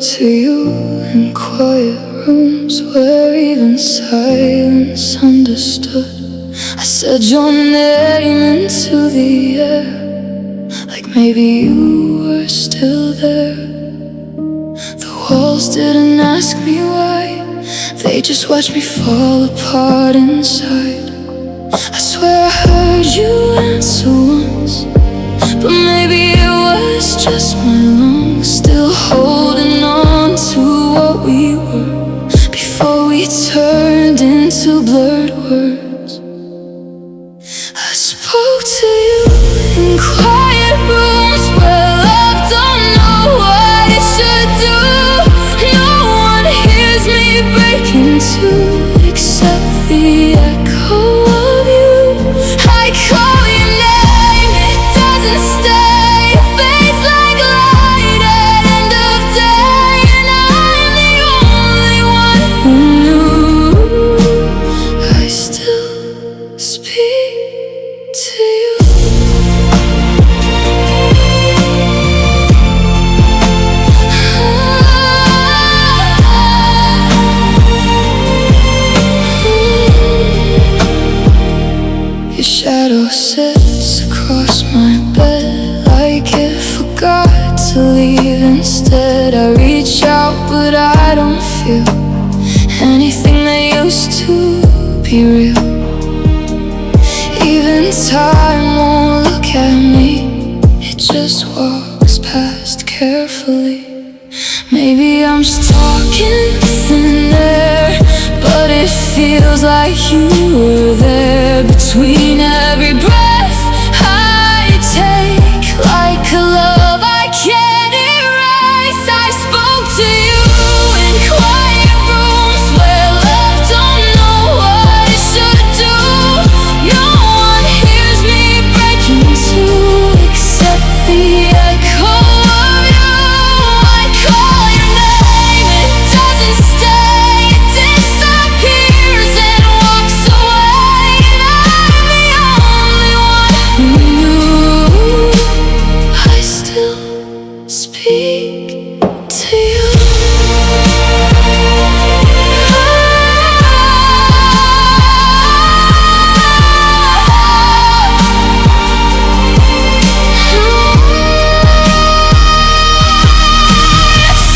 to you in quiet rooms where even silence understood. I said your name into the air, like maybe you were still there. The walls didn't ask me why, they just watched me fall apart inside. I swear I heard you answer once, but maybe it was just my lungs still holding on to what we were before we turned into blurred words. I spoke to you in quiet rooms where love don't know what it should do. No one hears me breaking two except the echo of you. I call your name, it doesn't stay, it fades like light at end of day. And I'm the only one who knew. I still speak to you. Your shadow sits across my bed like it forgot to leave. Instead I reach out but I don't feel anything that used to be real. Even time won't look at me, it just walks past carefully. Maybe I'm just talking thin air, but it feels like you were there between every breath I take, like a love I can't erase. I spoke to you in quiet rooms where love don't know what it should do. No one hears me breaking two except the echo of you. I call your name, it doesn't stay, it disappears and walks away. And I'm the only one who knew. I still speak to you.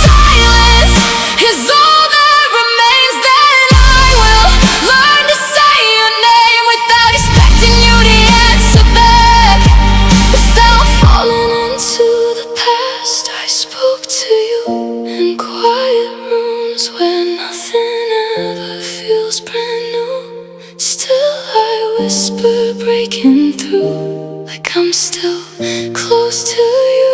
Silence is all that remains, then I will learn to say your name without expecting you to answer back. Without falling into the past, I spoke to you in quiet rooms where nothing ever feels brand new. Still I whisper breaking through, like I'm still close to you.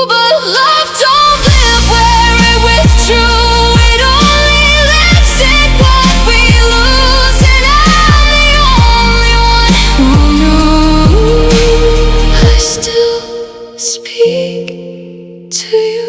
But love don't live where it withdrew, it only lives in what we lose. And I'm the only one who knew. I still speak to you.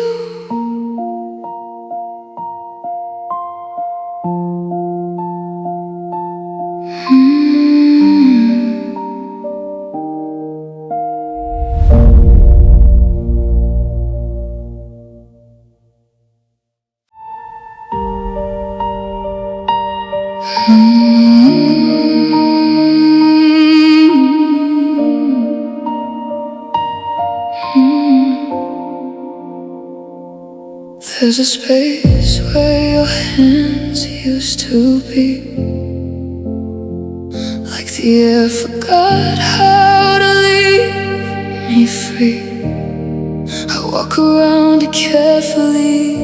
There's a space where your hands used to be, like the air forgot how to leave me free. I walk around it carefully,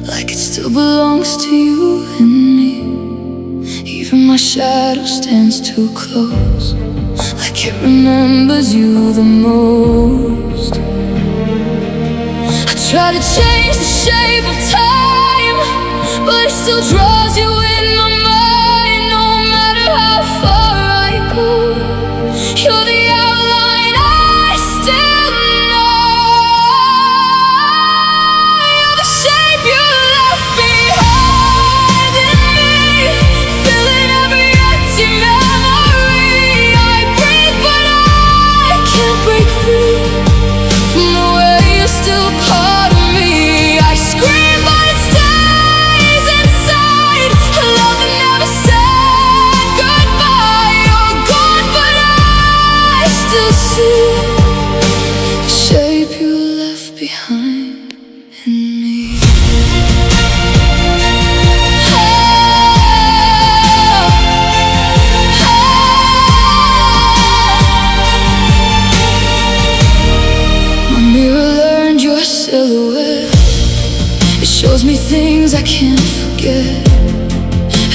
like it still belongs to you and me. Even my shadow stands too close, like it remembers you the most. I try to change the shape of time, but it still draws you in my mind. No matter how far I go, you're the outline I still know. You're the shape you left behind in me, filling every empty memory. I breathe but I can't break free from the way you're still part of me. I scream shows me things I can't forget.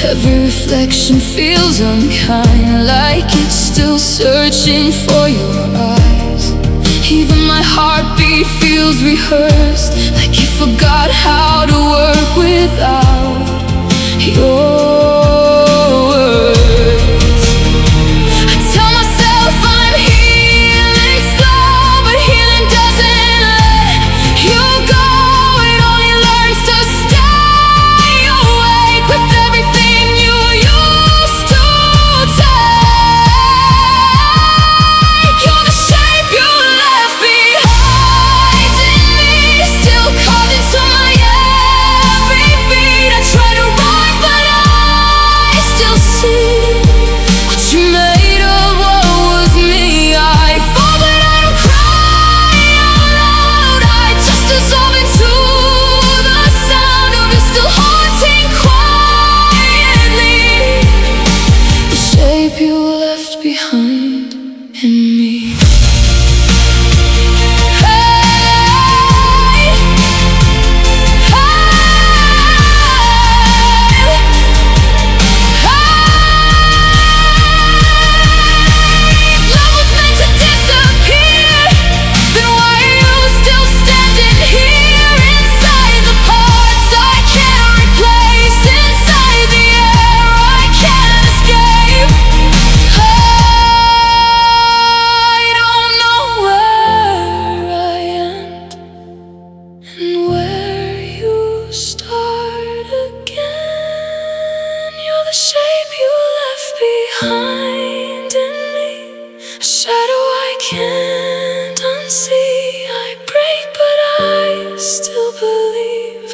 Every reflection feels unkind, like it's still searching for your eyes. Even my heartbeat feels rehearsed, like you forgot how to work without your words. I tell myself I'm healing slow, but healing doesn't let you go. It only learns to stay awake with everything you used to take. You're the shape you left behind in me, still carved into my every beat. I try to run, but I still see what you made of what was me. I fall, but I don't cry out loud. I just dissolve into the sound of you still haunting quietly, the shape you left behind in me. The shape you left behind in me, a shadow I can't unsee. I break, but I still believe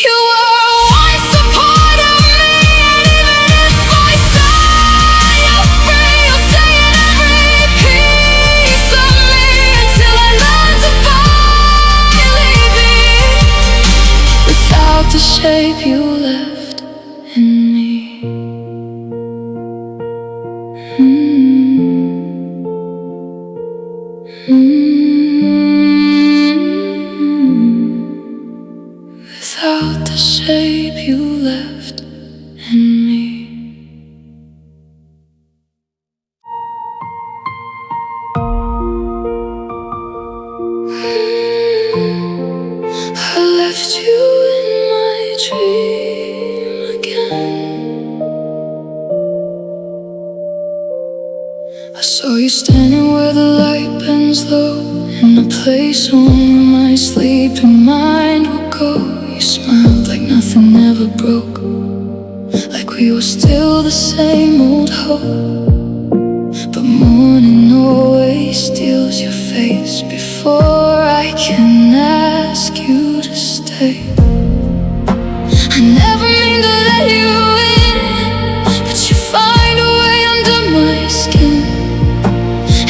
you were once a part of me. And even if I say you're free, you'll stay in every piece of me until I learn to finally be without the shape you left in me. Without the shape you left in me. I left you in my dream again. I saw you standing where the light bends low, in a place only my sleeping mind would go. You smiled like nothing ever broke, like we were still the same old hope. But morning always steals your face before I can ask you to stay. I never mean to let you in, but you find a way under my skin.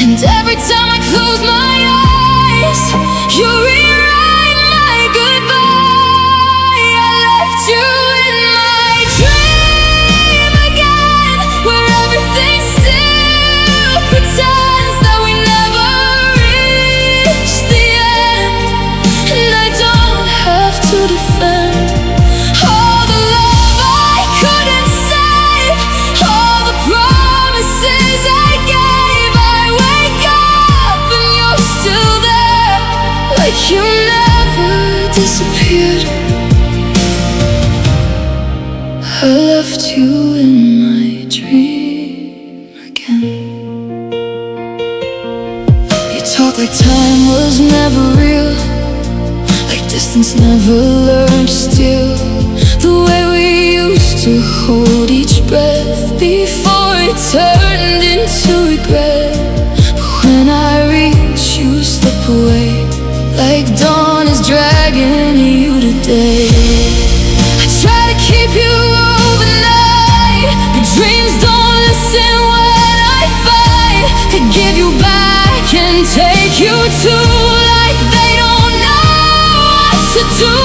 And every time I close my eyes, you rewrite my goodbye. I left you in my dream again, where everything still pretends that we never reached the end. And I don't have to defend all the love I couldn't save, all the promises I gave. I wake up and you're still there, like you never disappeared. I left you in my dream again. You talk like time was never real, like distance never learned to steal. The way we used to hold each breath before it turned into regret. But when I reach, you slip away, like dawn is dragging you today. I try to keep you overnight, but dreams don't listen when I fight. Could give you back and take you to, like they don't know what to do.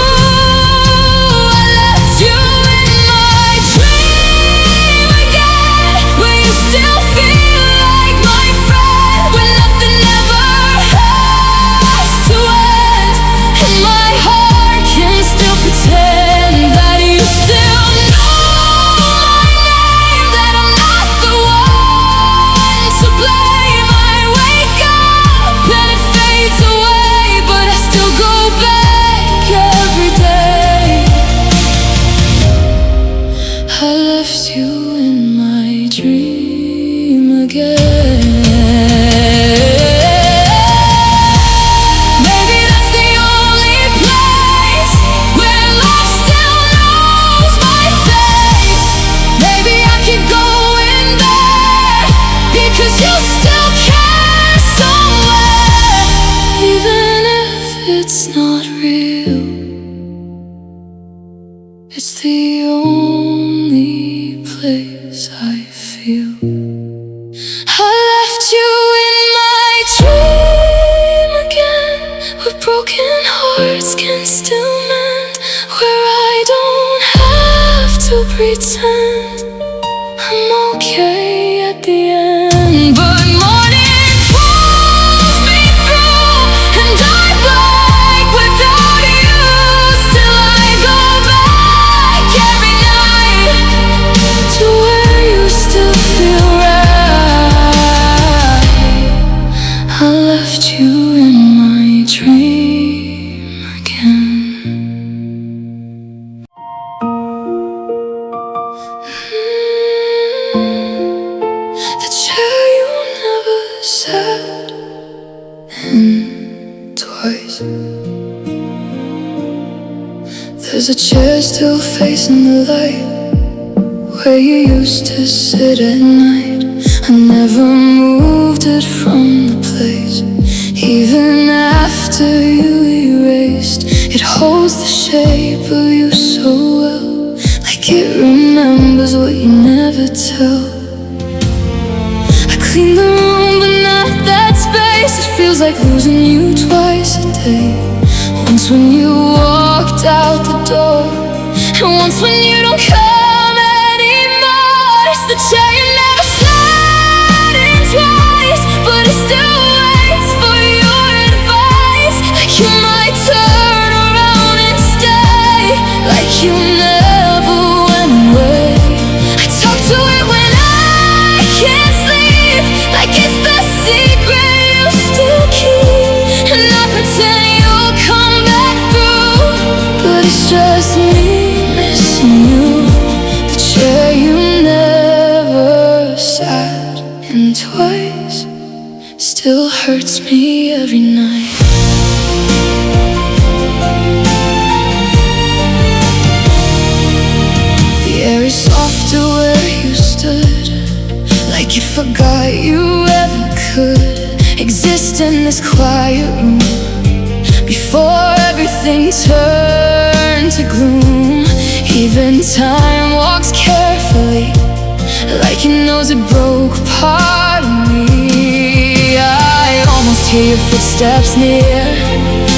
I left you in my dream again, where you still It's the only place I feel. I left you in my dream again, where broken hearts can still mend, where I don't have to pretend I'm okay at the end. But morning pulls me through, and I break without you. Still I go back every night to where you still feel right. I left you in my dream again. The chair you never sat in twice. There's a chair still facing the light, where you used to sit at night. I never moved it from the place, even after you erased. It holds the shape of you so well, like it remembers what you never tell. I clean the room but not that space. It feels like losing you twice a day. Once when you walked out the door, and once when you don't come anymore. It's the chair you never sat in twice, but it still waits for your advice. Like you might turn around and stay, like you never went away. I talk to it when I can't sleep, like it's the secret you still keep. And I pretend you'll come back through, but it's just me missing you. The chair you never sat in twice still hurts me every night. The air is softer where you stood, like you forgot you ever could exist in this quiet room before everything turned to gloom. Even time walks carefully, like it knows it broke part of me. I almost hear your footsteps near,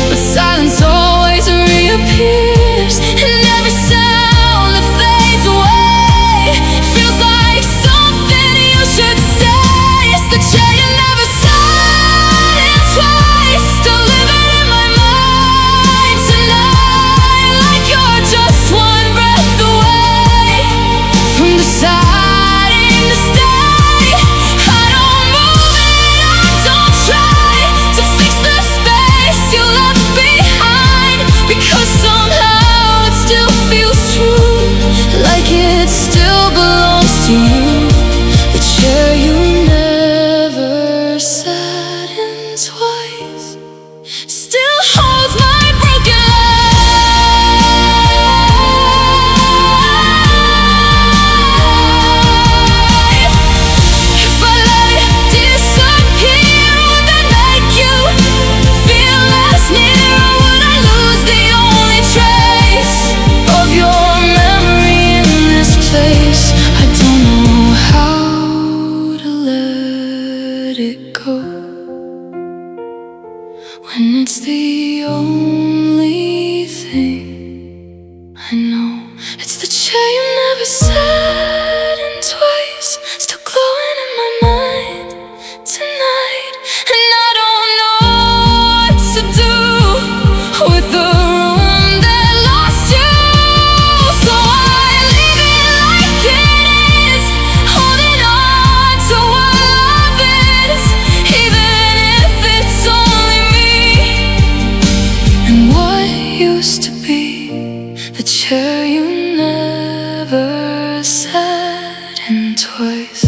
but silence always reappears, and every sound that fades away feels like something you should say. It's the chair you never sat in twice, still living in my mind tonight, like you're just one breath away from deciding to stay. I don't move it, I don't try to fix the space you left behind, because somehow it still feels true, like it still belongs to you. The chair you never sat in twice still holds my broken life. If I let it disappear, would that make you feel less near? Or would I lose the only trace of your memory in this place? I don't know how to let it go when it's the only thing I know. It's the chair you never sat in twice, still glowing in my mind tonight. And I don't know what to do with the room that lost you, so I leave it like it is, holding on to what love is, even if it's only me and what used to be. The chair you never sat in twice.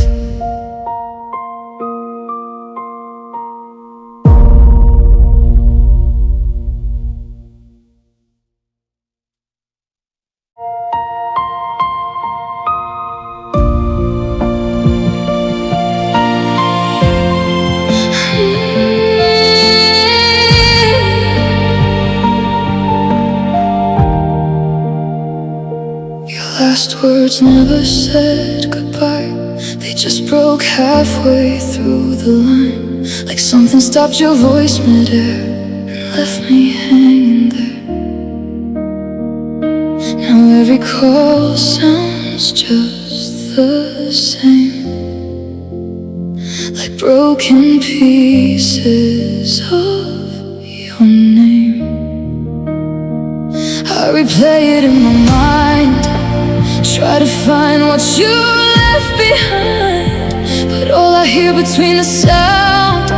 last words never said goodbye. They just broke halfway through the line, like something stopped your voice midair and left me hanging there. Now every call sounds just the same, like broken pieces of your name. I replay it in my mind, try to find what you left behind, but all I hear between the sound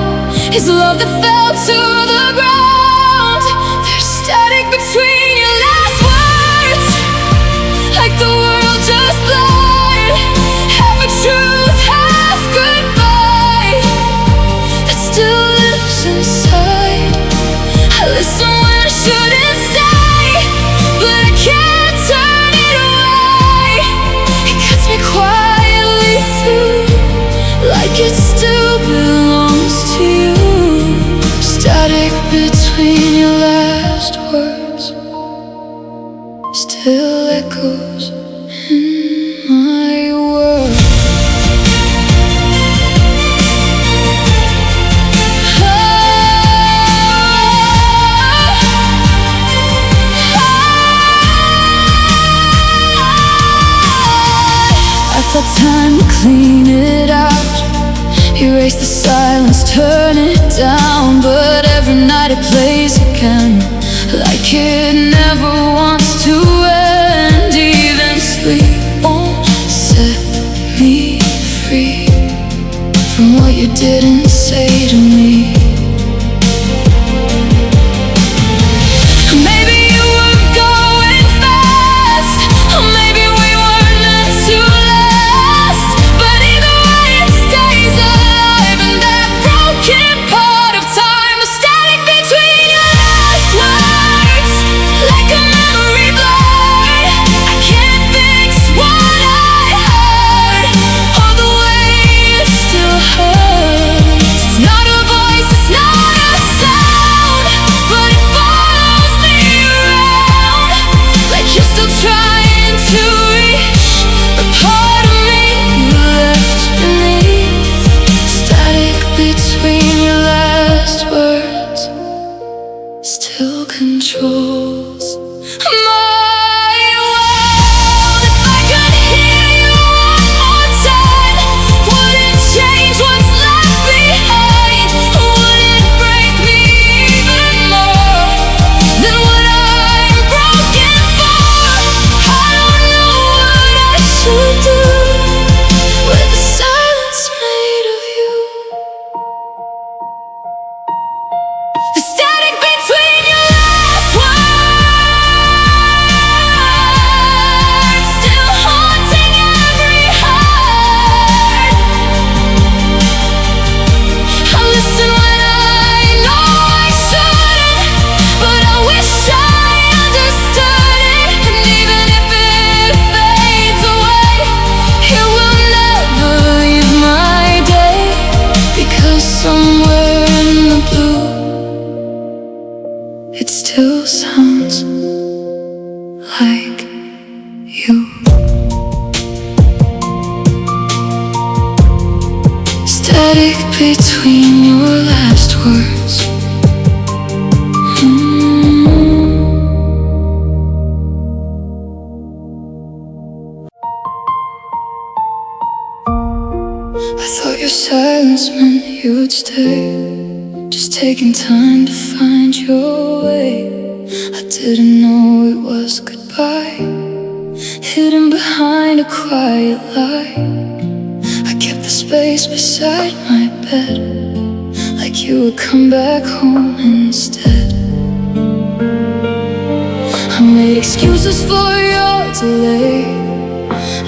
is love that fell to the ground. There's static between your last words, like the world just blurred. Half a truth, half goodbye, that still lives inside. I listen when I shouldn't stay, but I can't turn it away. It cuts me quietly through, like it still belongs to you. Static between your last words still echoes in my world. I thought time to clean it out, erase the silence, turn it down, but every night it plays again, like it never wants to end. Even sleep won't set me free from what you didn't say to me. Maybe you were going fast, or maybe we weren't meant to last, but either way it stays alive in that broken part of time. The static between your last words, like a memory blurred. I can't fix what I heard, or the way it still hurts. It's not a voice, it's not a sound, but it follows me around, like you're still trying to reach the part of me you left beneath. Static between your last words still controls my world. If I could hear you one more time, would it change what's left behind? Would it break me even more than what I'm broken for? I don't know what I should do with the silence made of you. The static between your last words still haunting every heart. I listen when I know I shouldn't, but I wish I understood it. And even if it fades away, it will never leave my day, because somewhere in the blue it still sounds like you. Static between your last words. I thought your silence meant you would stay, just taking time to find your way. I didn't know it was goodbye, hidden behind a quiet lie. I kept the space beside my bed, like you would come back home instead. I made excuses for your delay,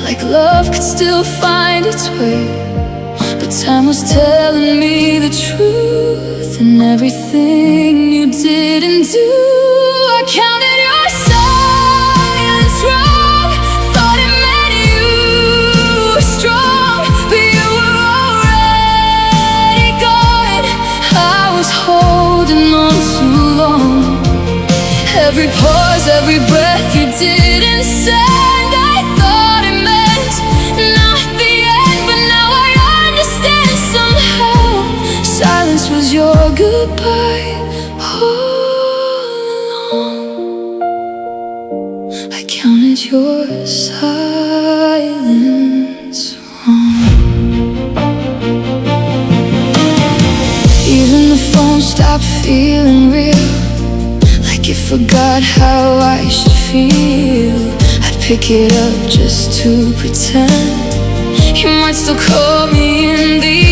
like love could still find its way. But time was telling me the truth, and everything you didn't do, I counted your silence wrong, thought it meant you were strong, but you were already gone. I was holding on too long, every pause, every breath you didn't send. I thought your silence wrong. Even the phone stopped feeling real, like it forgot how I should feel. I'd pick it up just to pretend you might still call me in the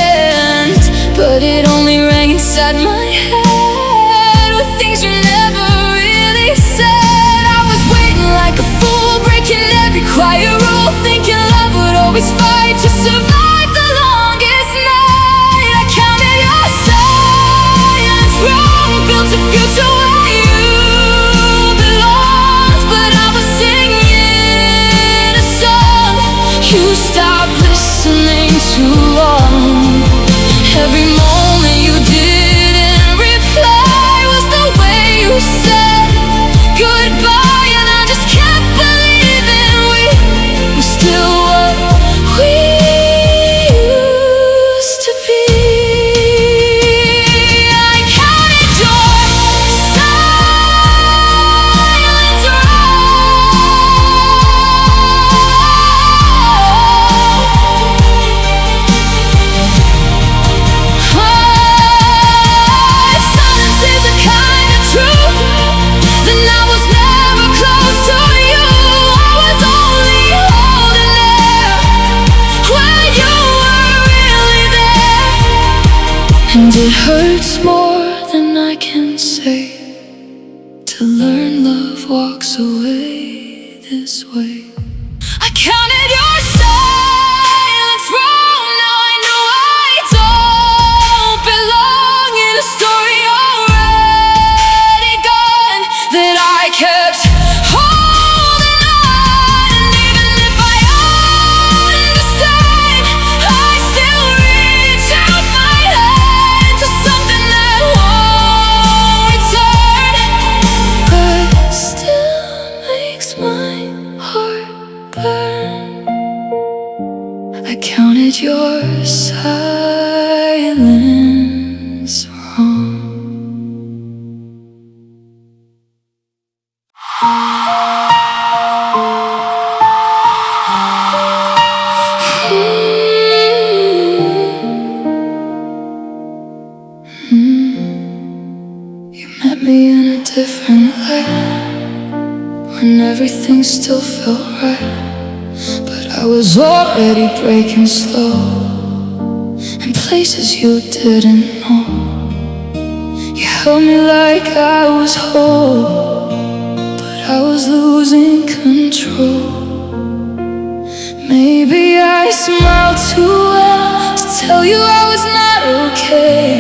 end, but it only rang inside my head with things you never really said. I was waiting like a fool, breaking every quiet rule, thinking love would always fight to survive the longest night. I counted your silence wrong, built a future where you belonged, but I was singing a song you stopped listening too long. Every moment you didn't reply was the way you said goodbye, and I just kept believing we were still what we used to be. I counted your silence Silence is a kind of truth, then I was never close to you. I was only holding there when you were really there. And it hurts more than I can say to learn love walks away this way. I counted your silence wrong, now I know I don't belong in a story already gone, that I kept holding on. And even if I understand, I still reach out my hand to something that won't return, but still makes my heart burn. I counted your silence wrong. You met me in a different light, when everything still felt right, but I was already breaking slow in places you didn't know. You held me like I was whole, but I was losing control. Maybe I smiled too well to tell you I was not okay,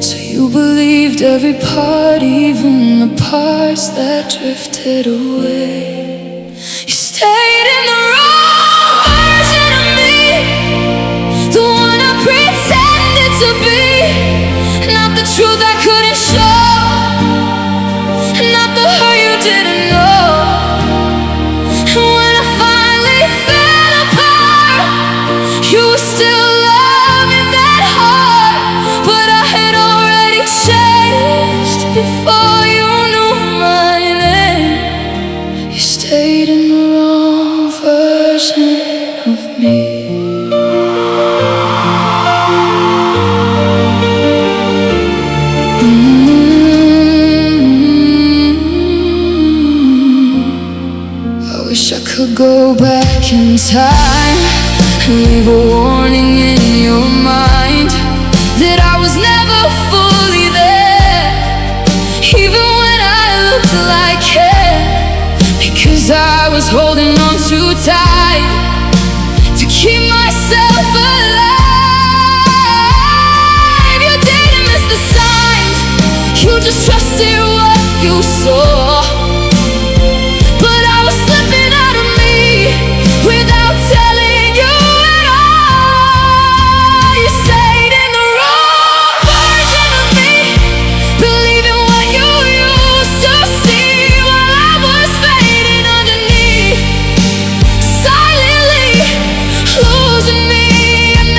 so you believed every part, even the parts that drifted away. You stayed in the wrong version of me, the one I pretended to be, not the truth I couldn't show, not the her you didn't know. And when I finally fell apart, you were still loving that heart, but I had already changed before you knew my name. You stayed in the wrong version of me. I wish I could go back in time and leave a warning in your mind that I was never fully there, even when I looked like it, because I was holding on too tight to keep myself alive. You didn't miss the signs, you just trusted what you saw. But I was slipping out of me without telling you at all. You stayed in the wrong version of me, believing what you used to see, while I was fading underneath, silently losing me. And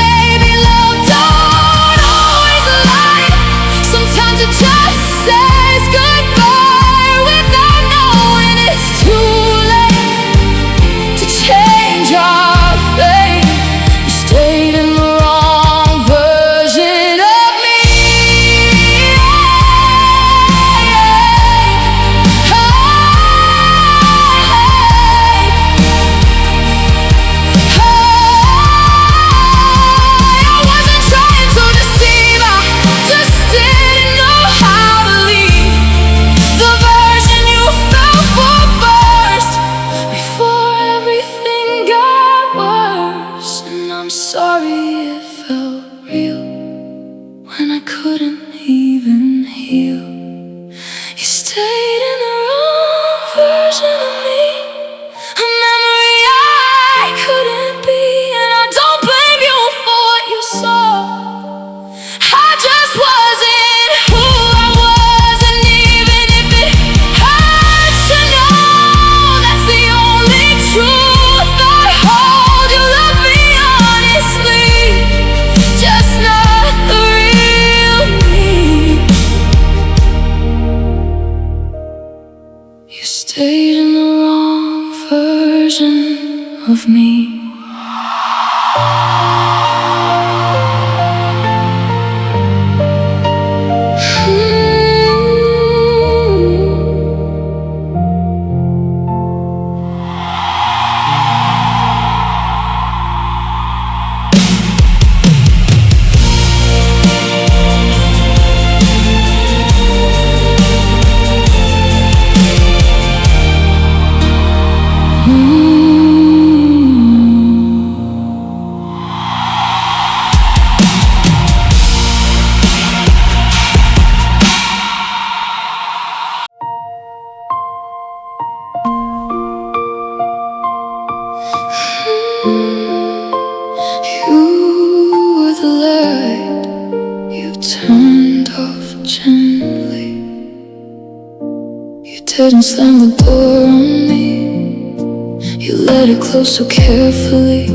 of me. You were the light you turned off gently. You didn't slam the door on me. You let it close so carefully,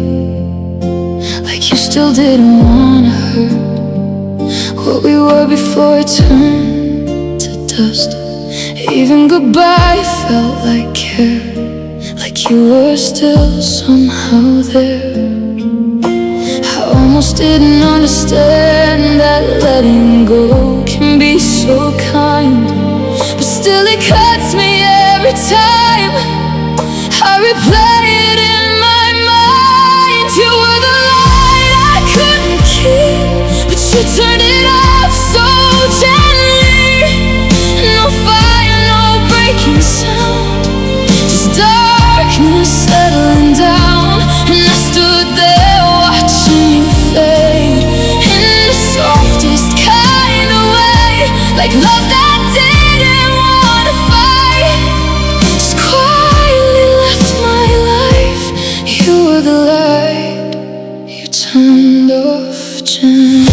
like you still didn't wanna hurt what we were before it turned to dust. Even goodbye felt like care, like you were still somehow there. I almost didn't understand that letting go can be so kind, but still it cuts me every time I replay it in my mind. You were the light I couldn't keep, but you turned it off so gently. No fire, no breaking sound, just darkness settling down. And I stood there watching you fade in the softest kind of way, like love that didn't wanna fight, just quietly left my life. You were the light you turned off gently.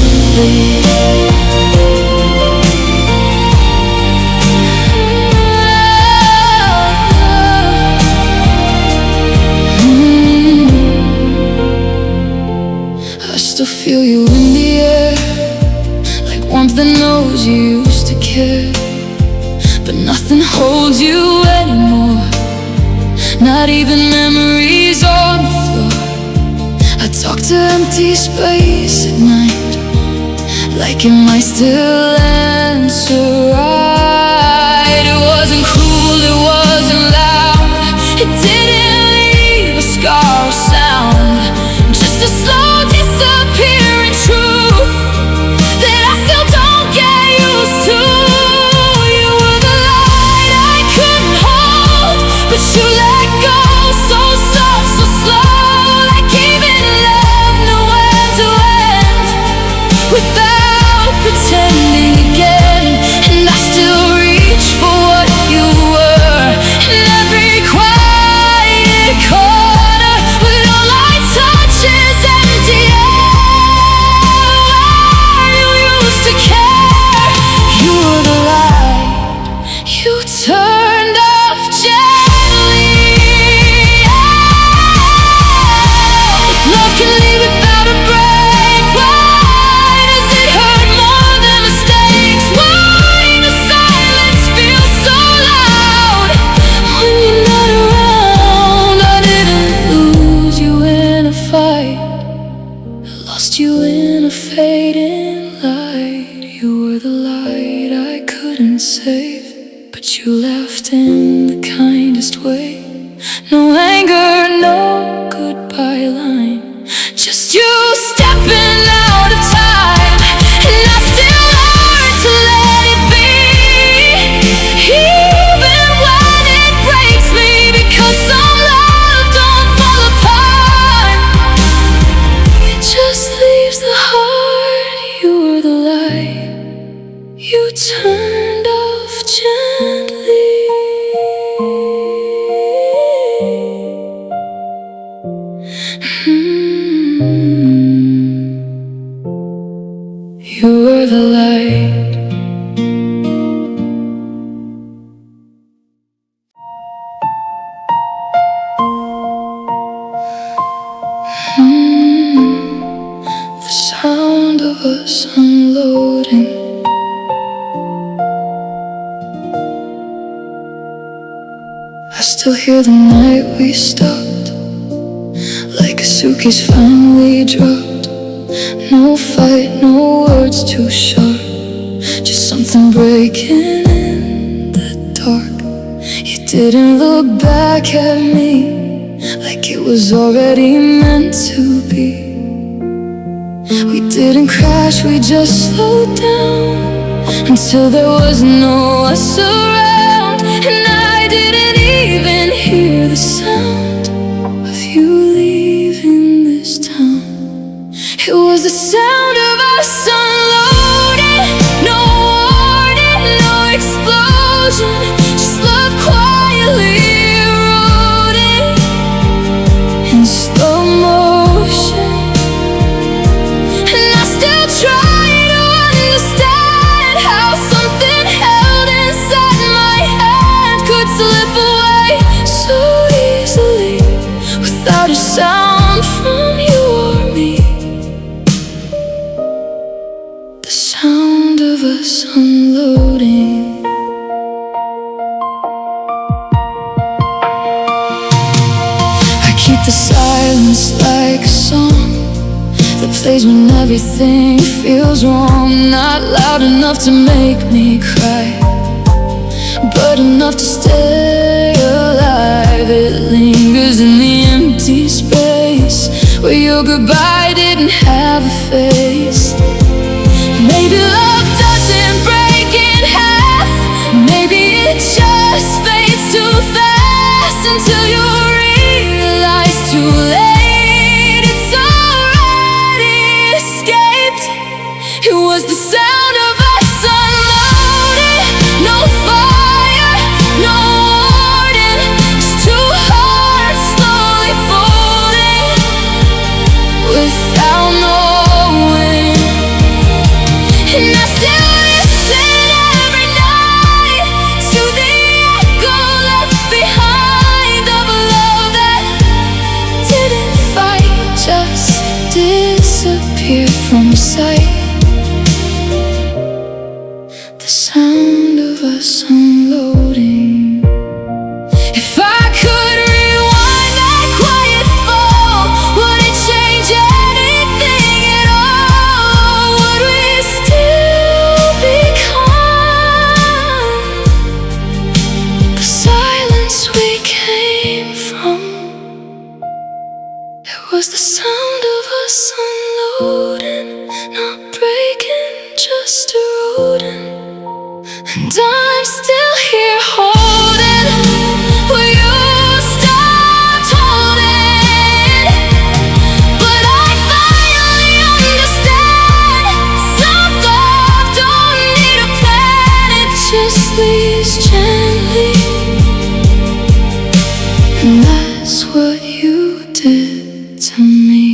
I still feel you in the air, like warmth that knows you used to care. But nothing holds you anymore, not even memories on the floor. I talk to empty space at night, like it might still answer right. It wasn't cruel, it wasn't loud, it didn't leave a scar or sound, just a slow disappearing truth that I still don't get used to. You were the light I couldn't hold, but you let go so soft, so slow, like giving love nowhere to end without pretending again. And I still reach for what you were in every quiet corner, but all I touch is empty air. You used to care. You were the light you turned off gently. If love can leave without a break, why does it hurt more than mistakes? Why does silence feel so loud when you're not around? I didn't lose you in a fight, I lost you in a fading light. You were the light I couldn't save, but you left in the kindest way. No anger, no goodbye line, just you stepping out of time. And I still learn to let it be, even when it breaks me, because some love don't fall apart, it just leaves the heart. You were the light you turned off gently. You were the light. The sound of us unloading, I still hear the night we stopped, suitcase finally dropped. No fight, no words too sharp, just something breaking in the dark. You didn't look back at me like it was already meant to be. We didn't crash, we just slowed down until there was no us around. And I didn't even hear the sound of you leaving this town. It was the sound of us unloading. No warning, no explosion, just love quietly eroding in slow motion. And I still try to understand how something held inside my hand could slip away so easily without a sound from you or me. The sound of us unloading. I keep the silence like a song that plays when everything feels wrong. Not loud enough to make me cry, but enough to stay alive. It lingers in the empty space where your goodbye didn't have a face. Maybe love doesn't break in half. Maybe it just fades too fast until you realize too late it's already escaped. It was the sound of us unloading. No fire, no warning, just two hearts slowly folding without knowing. And I still listen every night to the echo left behind of a love that didn't fight, just disappeared from sight. The sound of us unloading. If I could rewind that quiet fall, would it change anything at all? Would we still be calm? The silence we came from, it was the sound of us unloading, not breaking, just eroding. And I'm still here holding where you stopped holding. But I finally understand, some love don't need a plan, it just leaves gently. And that's what you did to me.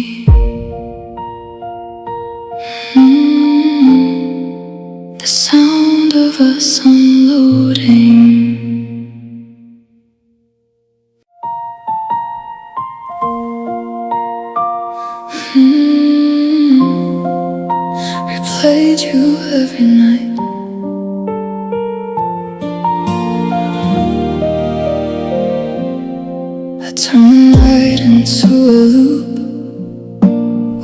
The sound of us unloading. Replayed you every night. I turn the night into a loop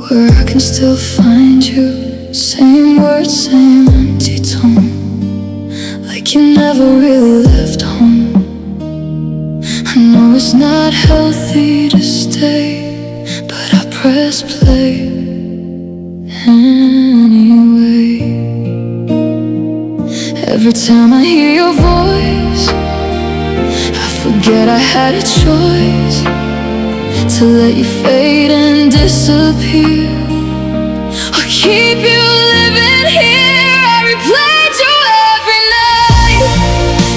where I can still find you. Same words, same empty tone, like you never really left home. I know it's not healthy to stay, but I press play anyway. Every time I hear your voice, I forget I had a choice to let you fade and disappear, or keep you living here. I replayed you every night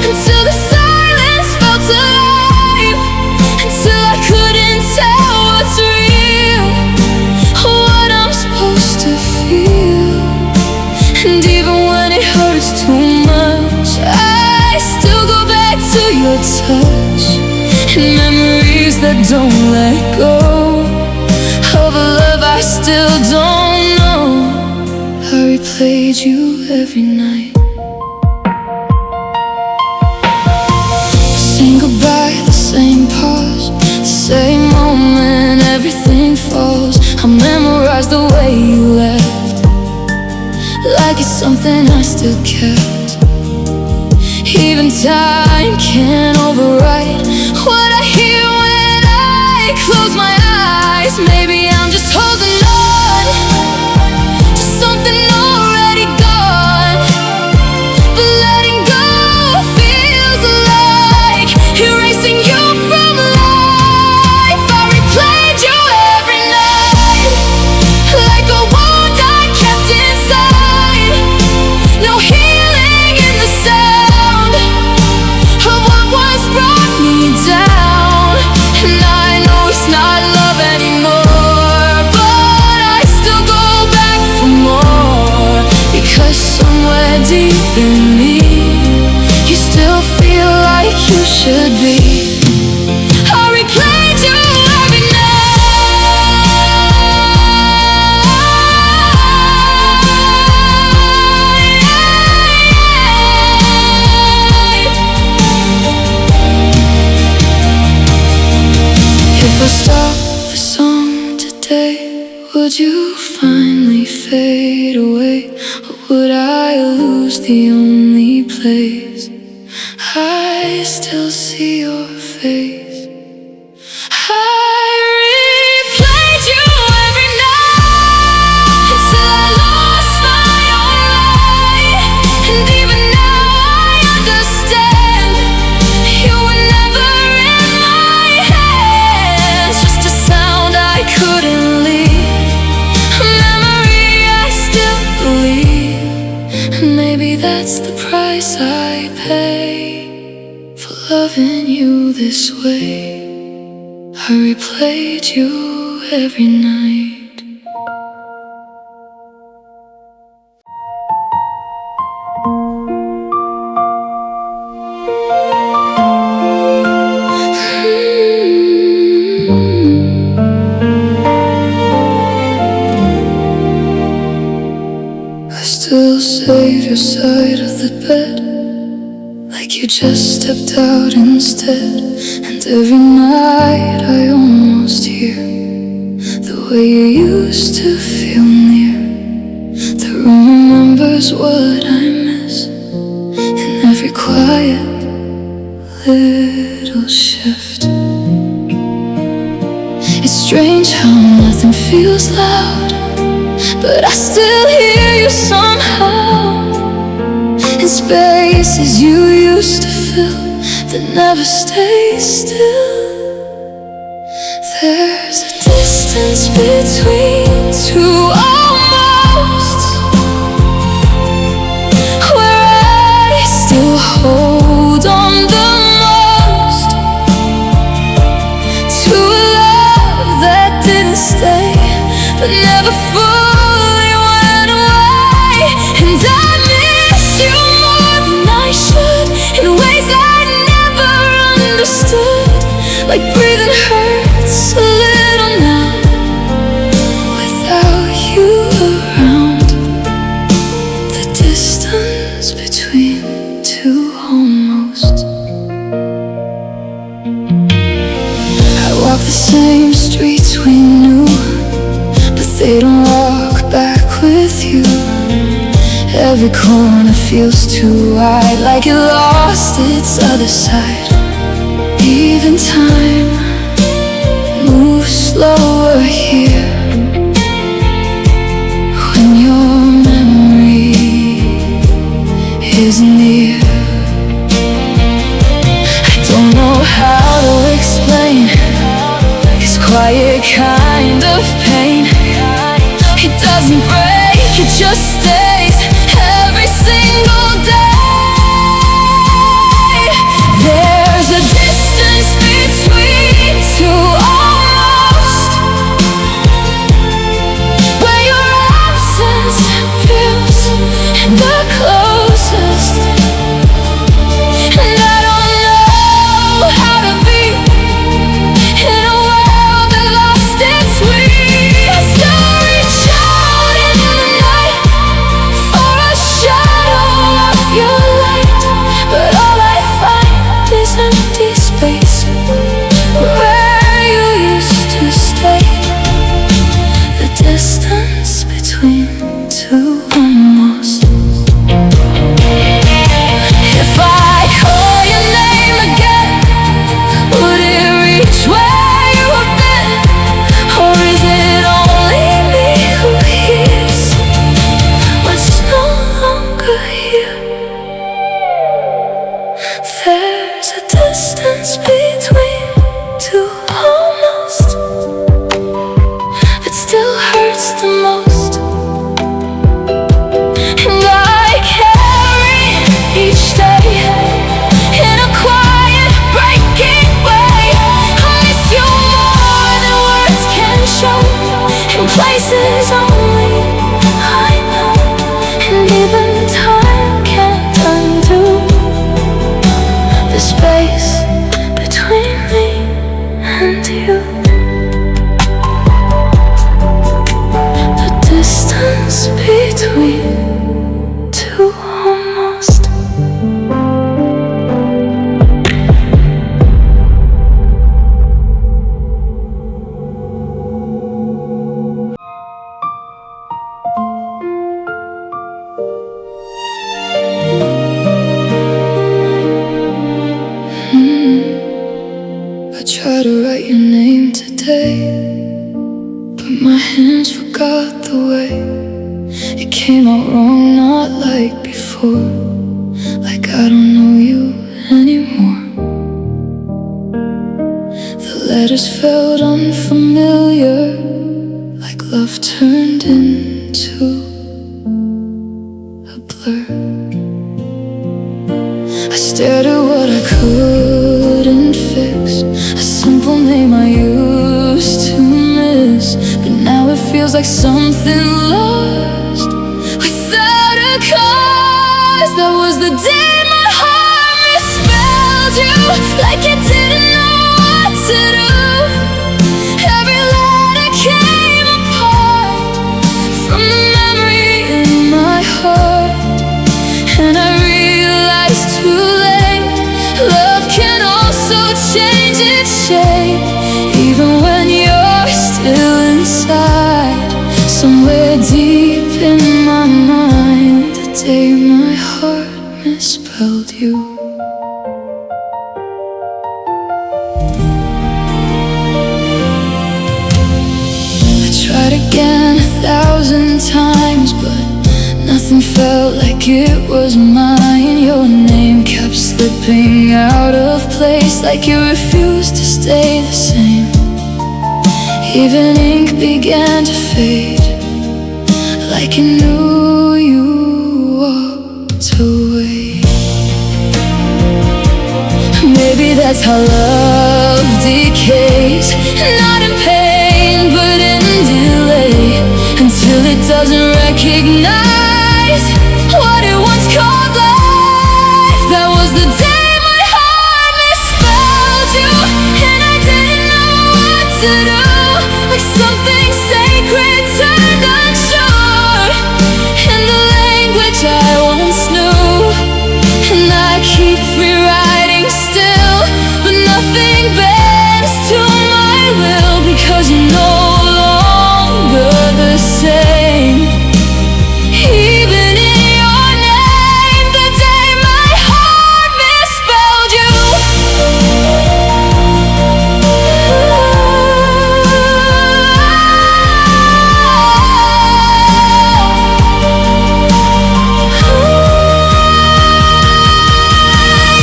until the silence felt alive, until I couldn't tell what's real, what I'm supposed to feel. And even when it hurts too much, I still go back to your touch and memories that don't let go of a love I still don't know. I replayed you every night. Saying goodbye, the same pause, the same moment, everything falls something I still kept. Even time can't override what I hear when I close my eyes. Maybe I'm just holding on to something already gone, but letting go feels like erasing you from life. I replayed you every night, like a wound I kept inside. No healing in the sound of what once brought me down. And I know it's not love anymore, but I still go back for more, because somewhere deep in me you still feel like you should be. I replayed you every night. If I stop the song today, would you finally fade away? Or would I lose the only place I still see your face? I replayed you every night until I lost my own light. And even now I understand you were never in my hands. Just a sound I couldn't leave, a memory I still believe. And maybe that's the price I pay for loving you this way. I replayed you every night. I still save your side of the bed, like you just stepped out instead. And every night I almost hear the way you used to feel near. The room remembers what I miss in every quiet little shift. It's strange how nothing feels loud, but I still hear you somehow, in spaces you used to fill that never stay still. There's a distance between two almost, where I still hold on the most to a love that didn't stay, but never fully went away. And I miss you more than I should, in ways I never understood. Like breathing hurts a little now without you around. The distance between two almost. I walk the same streets we knew, but they don't walk back with you. Every corner feels too wide, like it lost its other side. Even time moves slower here when your memory is near. I don't know how to explain this quiet kind of pain. It doesn't break, it just stays every single day. There's a distance between two almost, where your absence feels the closest. And I don't know how to be in a world that lost its way. I still reach out in the night, places only I know, and even time can't undo the space between me and you. The distance between two almost. I try to write your name today, but my hands forgot the way. It came out wrong, not like before, like I don't know you anymore. The letters felt unfamiliar, like love turned into a blur. I stared at what I couldn't fix, a simple name I used to miss, but now it feels like something lost without a cause. That was the day my heart misspelled you, like it didn't know what to do. Every letter came apart from the memory in my heart, and I realized too late, love can also change its shape, even when you're still inside, somewhere deep in my mind. The day my heart misspelled you. I tried again 1,000 times, but nothing felt like it was mine. Your name kept slipping out of place, like it refused to stay the same. Even ink began to fade, like it knew you walked away. Maybe that's how love decays, not in pain but in delay, until it doesn't recognize what it once called life. That was the day my heart misspelled you, and I didn't know what to do, like something sacred turned unsure in the language I once knew. And I keep rewriting still, but nothing bends to my will, because you're no longer the same. Even in your name, the day my heart misspelled you.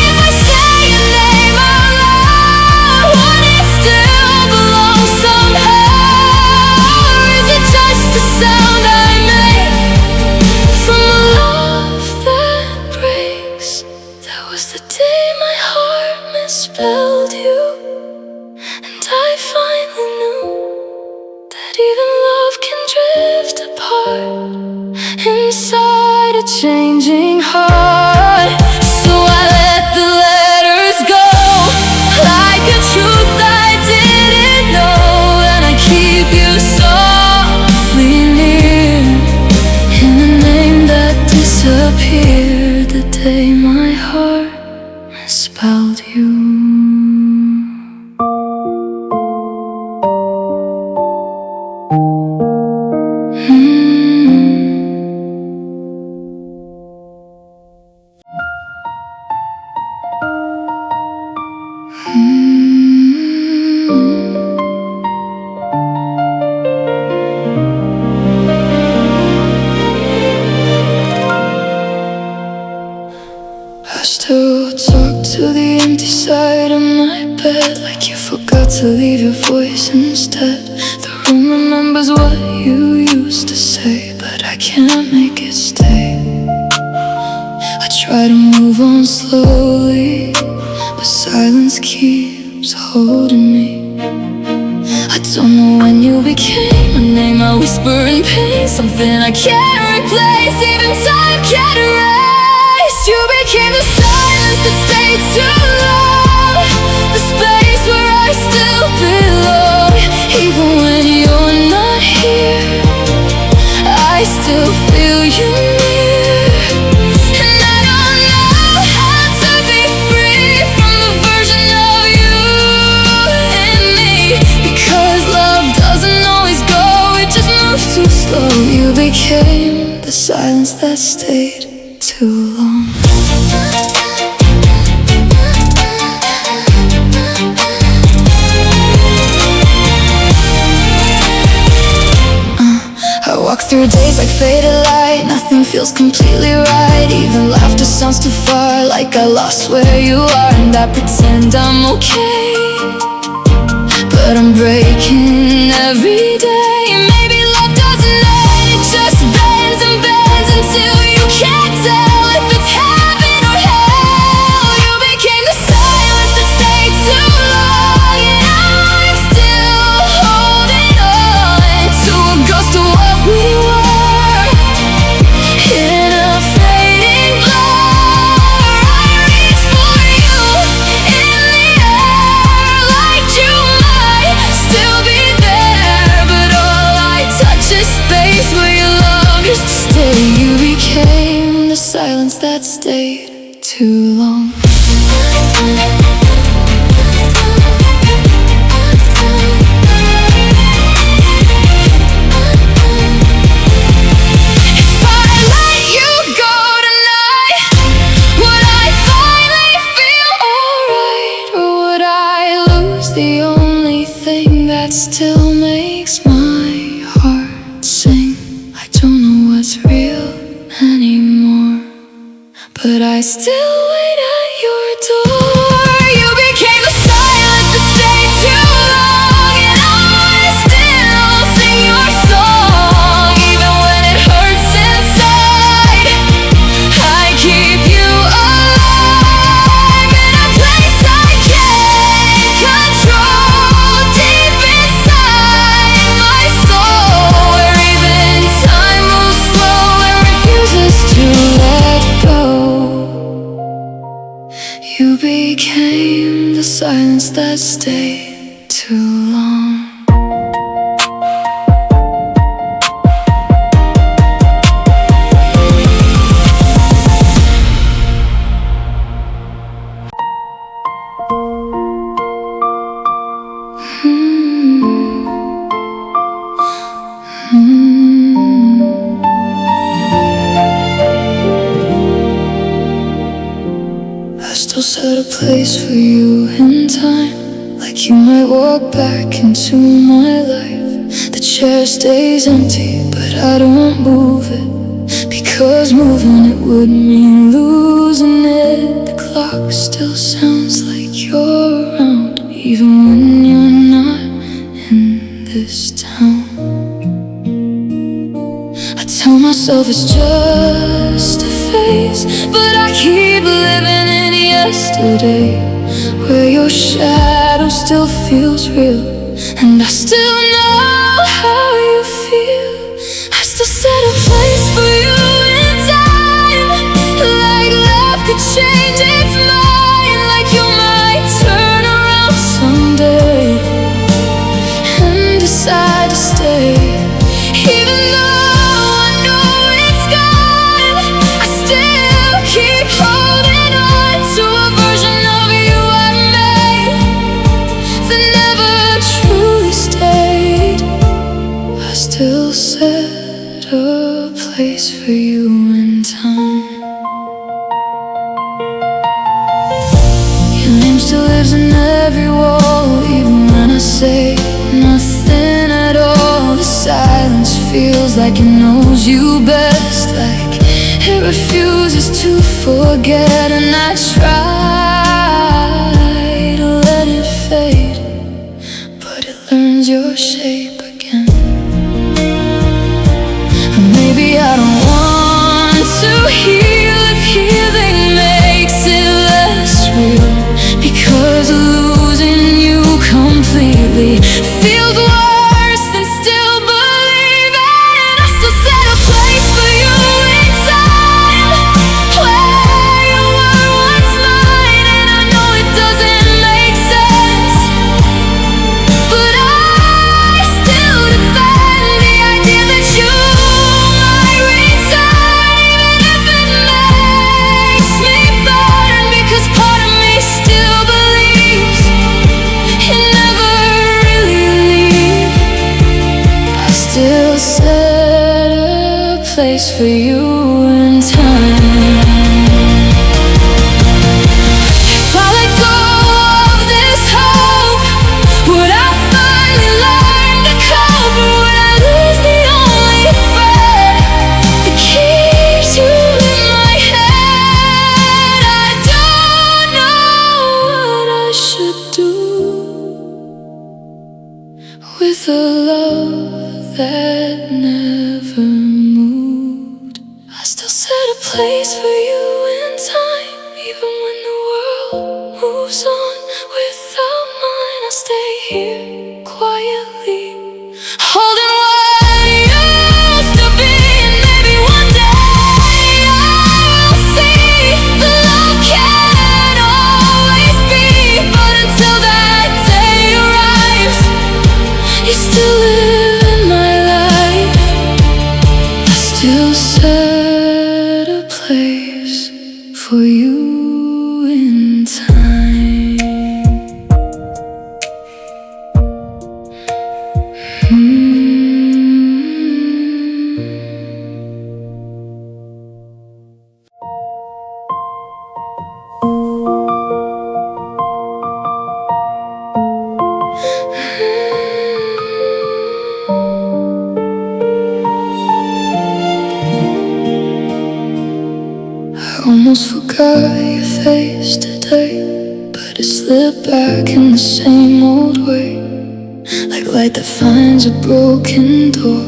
If I say your name out loud, would it still belong somehow? Or is it just a sound I make from a love that breaks? That was the day my heart misspelled you, and I finally knew that even love can drift apart inside a changing heart. So I let the letters go, like a truth I didn't know, and I keep you softly near, in a name that disappeared. The day my heart misspelled you. I still talk to the empty side of my bed, like you forgot to leave your voice instead. The room remembers what you used to say, but I can't make it stay. I try to move on slowly, but silence keeps holding me. I don't know when you became name I whisper in pain, something I can't replace, even time can't erase. You became the silence that stayed too long, the space where I still belong. Even when you're not here, I still feel you near. And I don't know how to be free from the version of you and me, because love doesn't always go, it just moves too slow. You became the silence that stayed too long. I walk through days like faded light, nothing feels completely right. Even laughter sounds too far, like I lost where you are. And I pretend I'm okay, but I'm breaking every day. Maybe love doesn't end, it just bends and bends until you can't tell if it's heaven or hell. You became the silence that stayed too long, and I'm still holding on to a ghost of what we were in a fading blur. I reach for you in the air, like you might still be there, but all I touch is space where your love used to stay. You became the silence that stayed too long. If I let you go tonight, would I finally feel alright? Or would I lose the only thing that still makes my heart sing? I don't know what's real anymore, but I still wait at your door. You became the silence that stayed too long, and I still sing your song. Even when it hurts inside, I keep you alive in a place I can't control, deep inside my soul, where even time moves slow and refuses to let go. You became the silence that stayed too long. I still set a place for you in time, like you might walk back into my life. The chair stays empty, but I don't move it, because moving it would mean losing it. The clock still sounds like you're around, even when you're not in this town. I tell myself it's just a phase, but I keep living in yesterday, where your shadow still feels real, and I still know how you feel. I still set a place for you in time, like love could change its mind, like you might turn around someday and decide to stay. Even though I know it's gone, I still keep holding on to a version of you I made that never truly stayed. I still set a place for you in time. Your name still lives in every wall, even when I say nothing at all. The silence feels like it knows you best, like it refuses to forget. And I try to let it fade, but it learns your shape again. Maybe I don't want to heal if healing makes it less real, because losing you completely feels worse than still believing. for you in time. If I let go of this hope, would I finally learn to cope? Or would I lose the only thread that keeps you in my head? I don't know what I should do with a love that never moved. I still set a place for you in time, even when the world moves on without mine. I'll stay here quietly, holding what used to be. And maybe one day I'll see that love can't always be. But until that day arrives, you still live in my life. I still set a place for you in time. I almost forgot your face today, but it slipped back in the same old way, like light that finds a broken door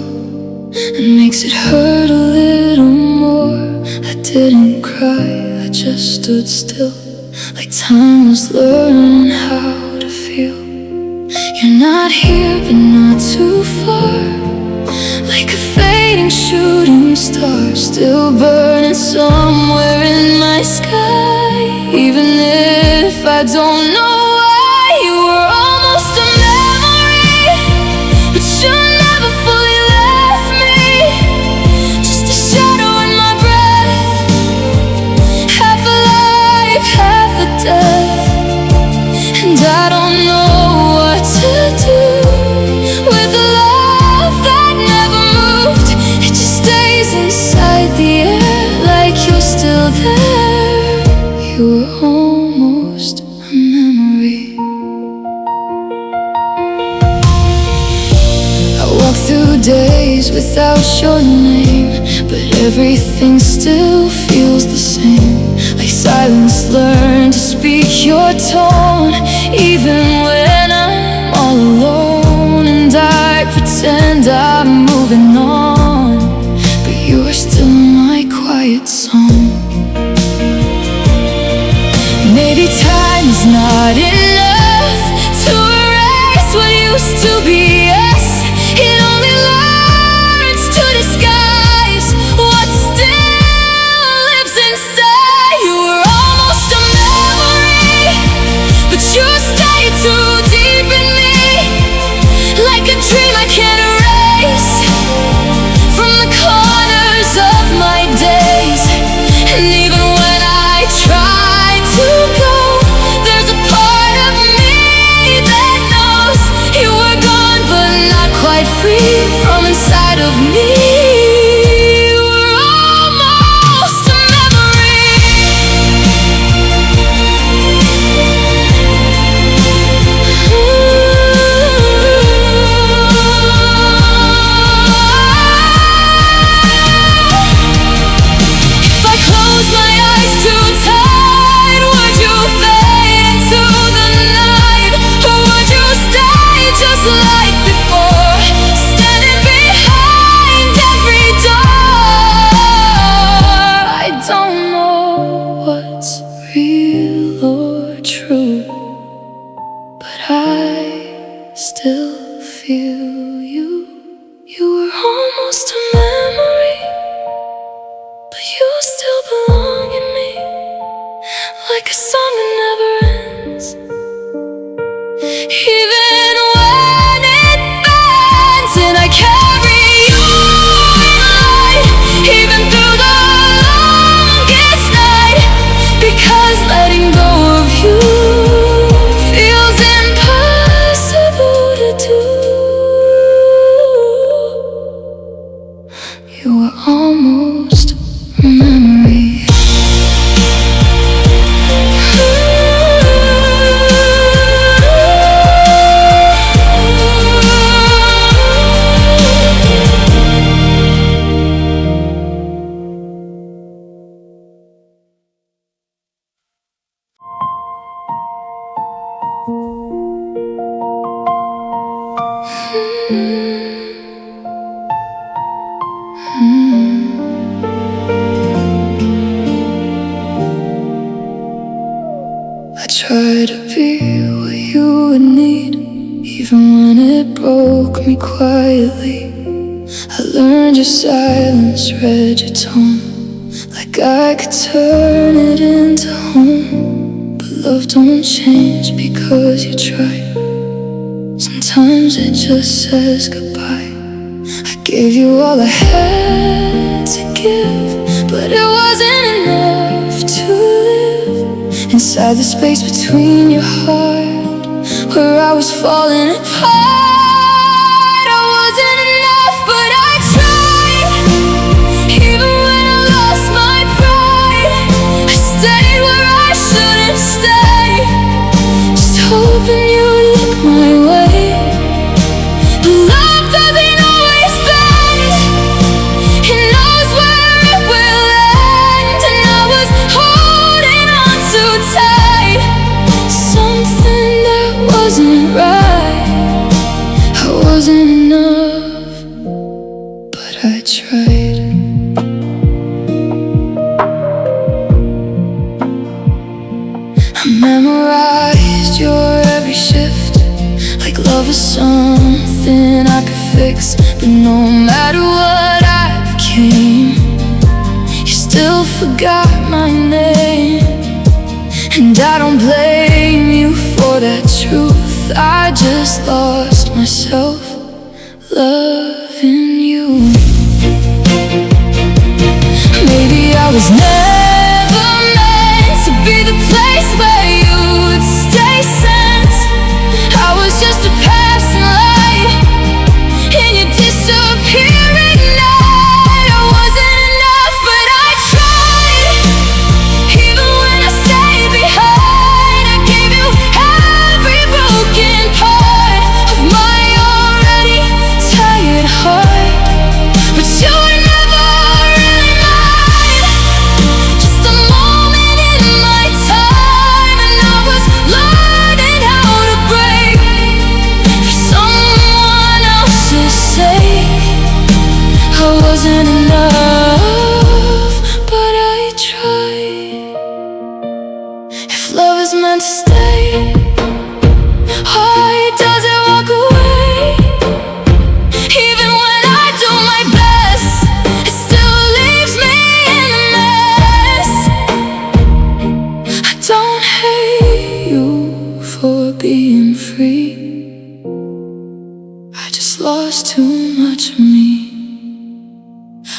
and makes it hurt a little more. I didn't cry, I just stood still, like time was learning how to feel. You're not here but not too far, like a fading shooting star, still burning somewhere in my sky. Even if I don't know why, you were almost a memory, but you never fully left me. Just a shadow in my breath, half a life, half a death. And I don't know what to do with a love that never moved. It just stays inside the air, like you're still there. You were almost a memory. I walk through days without your name, but everything still feels the same, like silence learned to speak your tone. Even when I'm all alone and I pretend I'm moving on, but you are still my quiet song. Maybe time is not enough to erase what used to be us. It only learns to disguise what still lives inside. You were almost a memory, but you stay too deep in me, like a dream I can't erase from the corners of my days. And even when I try to go, there's a part of me that knows you were gone, but not quite free from inside of me. You were almost a memory. If I close my eyes too tight, would you fade into the night? Or would you stay just like before, standing behind every door? I don't know what's real or true, but I still feel you. You were almost a memory, but you still belong in me, like a song that never ends. Even when it bends, and I carry you in light, even through the longest night, because letting go of you feels impossible to do. You were almost I tried to be what you would need, even when it broke me quietly. I learned your silence, read your tone, like I could turn it into home. But love don't change because you try. Sometimes it just says goodbye. I gave you all I had to give, but it wasn't enough to live inside the space between your heart, where I was falling apart. I wasn't enough, but I tried. Even when I lost my pride, I stayed where I shouldn't stay, just hoping you would look my way. But love doesn't always bend, it knows where it will end. And I was holding on too tight, something that wasn't right. I wasn't enough, but I tried. I memorized your every shift, like love is something I could fix. But no matter what I became, you still forgot my name. And I don't blame you for that truth, I just lost myself loving you. Maybe I was never meant to be the place where you would stay since I was just a passing light in your disappearing night. I wasn't enough, but I tried. Even when I stayed behind, I gave you every broken part of my already tired heart. But you were never really mine, just a moment in my time. And I was learning how to break for someone else's sake. I wasn't enough, but I tried. If love is meant to stay, why does it walk away? Even when I do my best, it still leaves me in a mess. I don't hate you for being free, I just lost too much of me.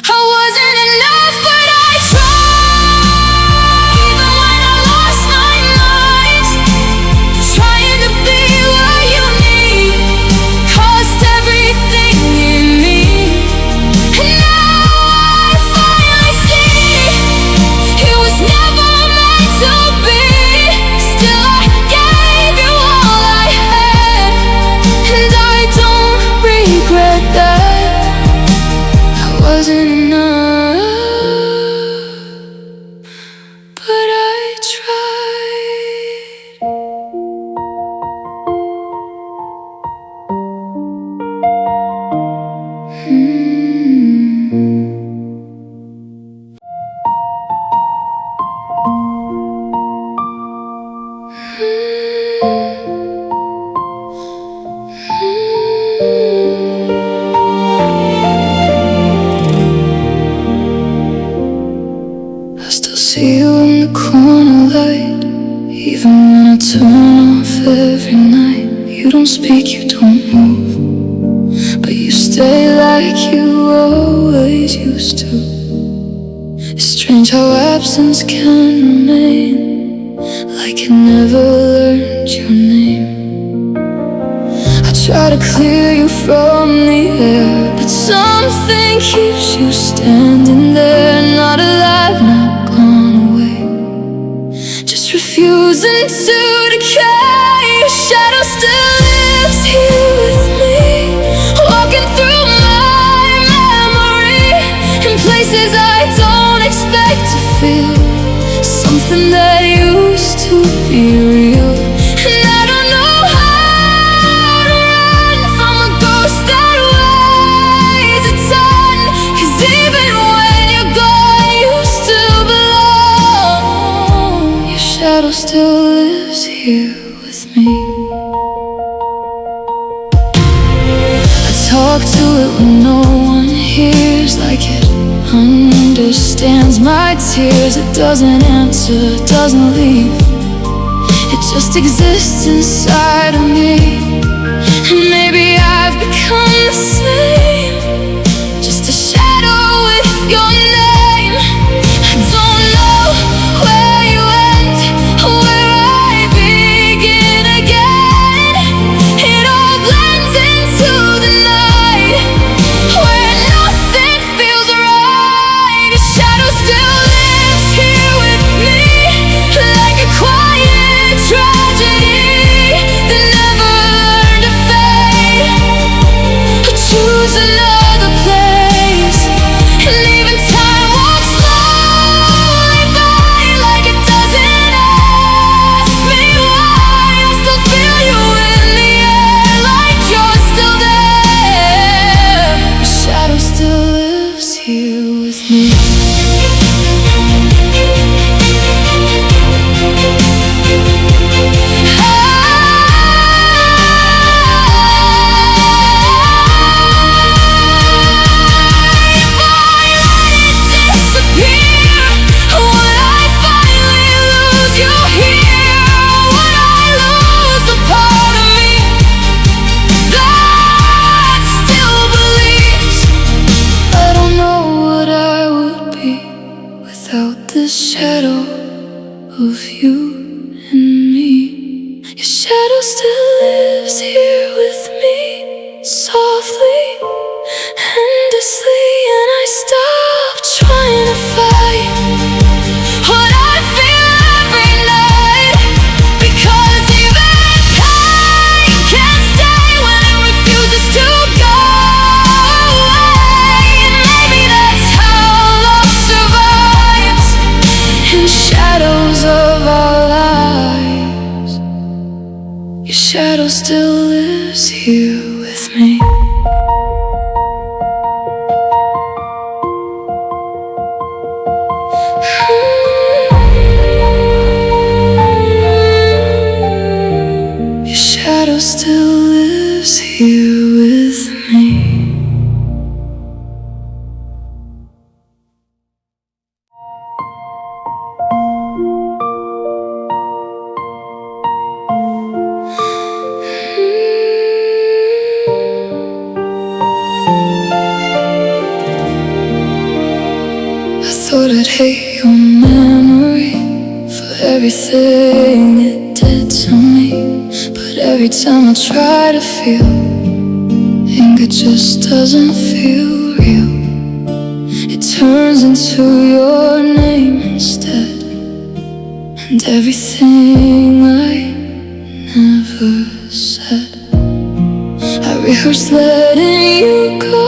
I wasn't enough, but I tried. Even when I lost my mind, trying to be what you need cost everything in me. And now I finally see it was never meant to be. Still I gave you all I had, and I don't regret that. I wasn't enough, but I tried. I still see you in the corner light, even when I turn off every night. You don't speak, you don't move, but you stay like you always used to. It's strange how absence can remain, like it never learned your name. I try to clear you from the air, but something keeps you standing there. Not alive, not gone away, just refusing to decay. Your shadow still lives here with me, walking through my memory, in places I don't expect to feel something that used to be real. And I don't know how to run from a ghost talk to it when no one hears, like it understands my tears. It doesn't answer, doesn't leave, it just exists inside of me. And maybe I've become the same, just a shadow with your name. I don't know where you end or where I begin again. It all blends into the night where nothing feels right. A shadow still lives here with me, like a quiet tragedy that never learned to fade. I choose another place, and even time walks slowly by, like it doesn't ask me why. I still feel you in the air, like you're still there. The shadow still lives here with me. This shadow of you and me, your shadow still lives here with me, softly, endlessly. And I stop trying to fight what I feel every night, because even pain can't stay when it refuses to go away. And maybe that's how love survives in shadows of our lives. Your shadow still lives here with me. Your shadow still lives here with me. I thought I'd hate your memory for everything it did to me, but every time I try to feel, anger just doesn't feel real. It turns into your name instead, and everything I never said. I rehearsed letting you go,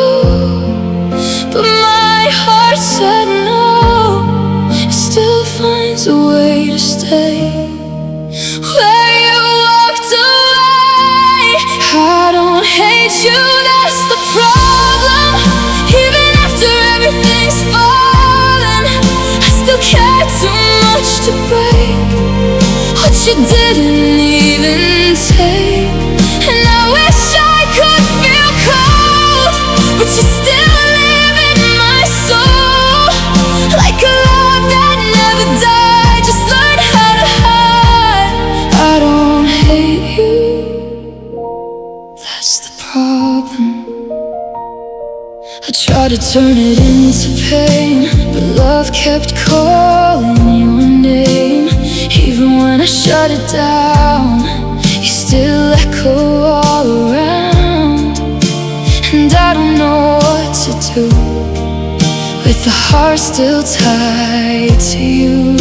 but my heart said no. It still finds a way to stay where you walked away. I don't hate you, that's the problem. Even after everything's fallen, I still care too much to break what you didn't even take. And I wish I could feel cold, but you still live in my soul, like a love that never died. Just learn how to hide. I don't hate you, that's the problem. I tried to turn it into pain, but love kept calling your name. Even when I shut it down, you still echo all around. And I don't know what to do with the heart still tied to you.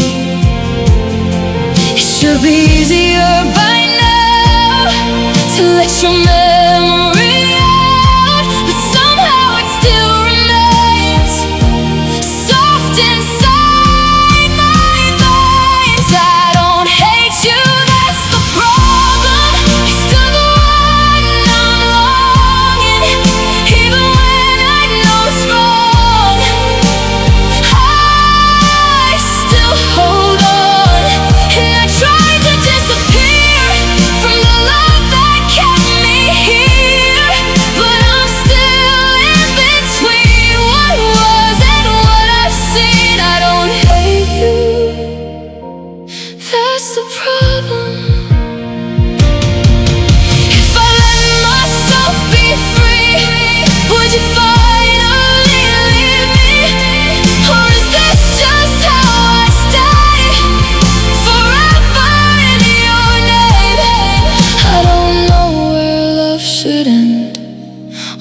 It should be easier by now to let your memory out, but somehow it still remains soft inside my veins. I don't hate you, that's the problem. You're still the one I'm longing, even when I know it's wrong. I still hold on, and I try to disappear from the love that kept me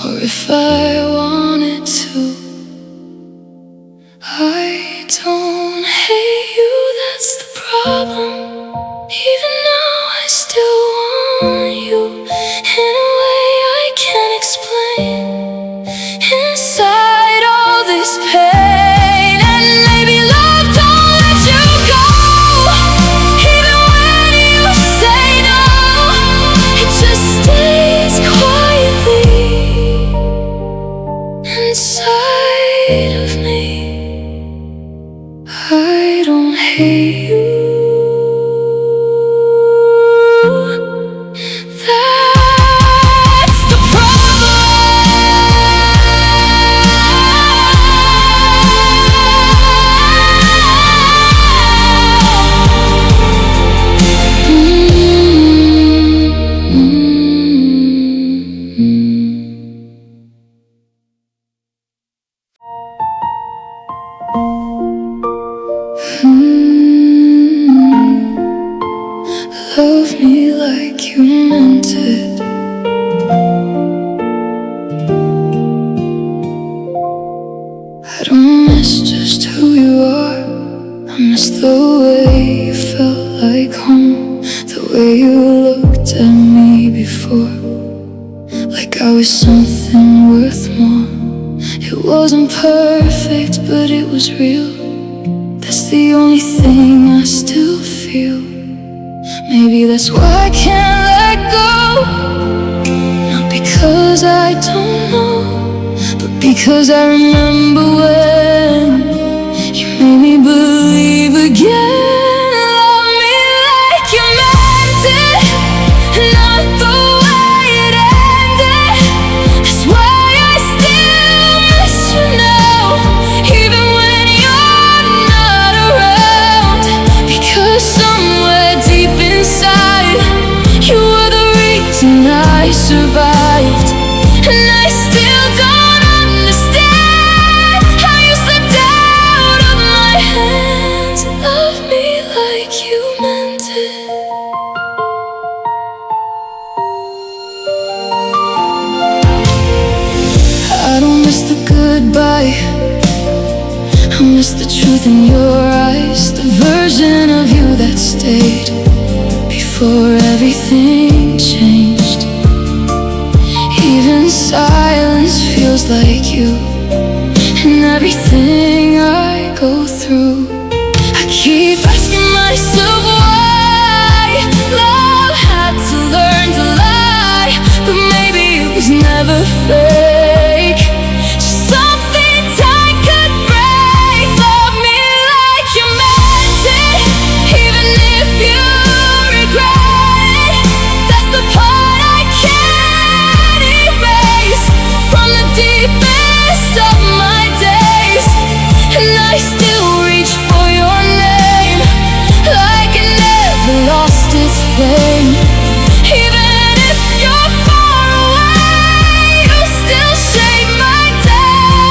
or if I wanted to. I don't hate you, that's the problem. Even now I still want you in a way I can't explain. Inside all this pain, and maybe love don't let you go. Even when you say no, it just stays quietly inside of me. I don't hate you. That's the love me like you meant it. I don't miss just who you are, I miss the way you felt like home, the way you looked at me before, like I was something worth more. It wasn't perfect, but it was real. That's the only thing I still feel. Maybe that's why I can't let go. Not because I don't know, but because I remember when you made me believe again. Love me like you meant it, not the way it ended. That's why I still miss you now, even when you're not around. Because somewhere deep inside, you were the reason I survived. And I still don't understand how you slipped out of my hands. Love me like you meant it. I don't miss the goodbye, I miss the truth in your eyes, the version of you that stayed before everything changed. Even silence feels like you, and everything I go through. I keep asking myself why love had to learn to lie, but maybe it was never fake, just something time could break. Love me like you meant it, even if you regret it. That's the part I can't erase from the deepest of my days. And I still reach for your name, like it never lost its flame. Even if you're far away, you still shape my day.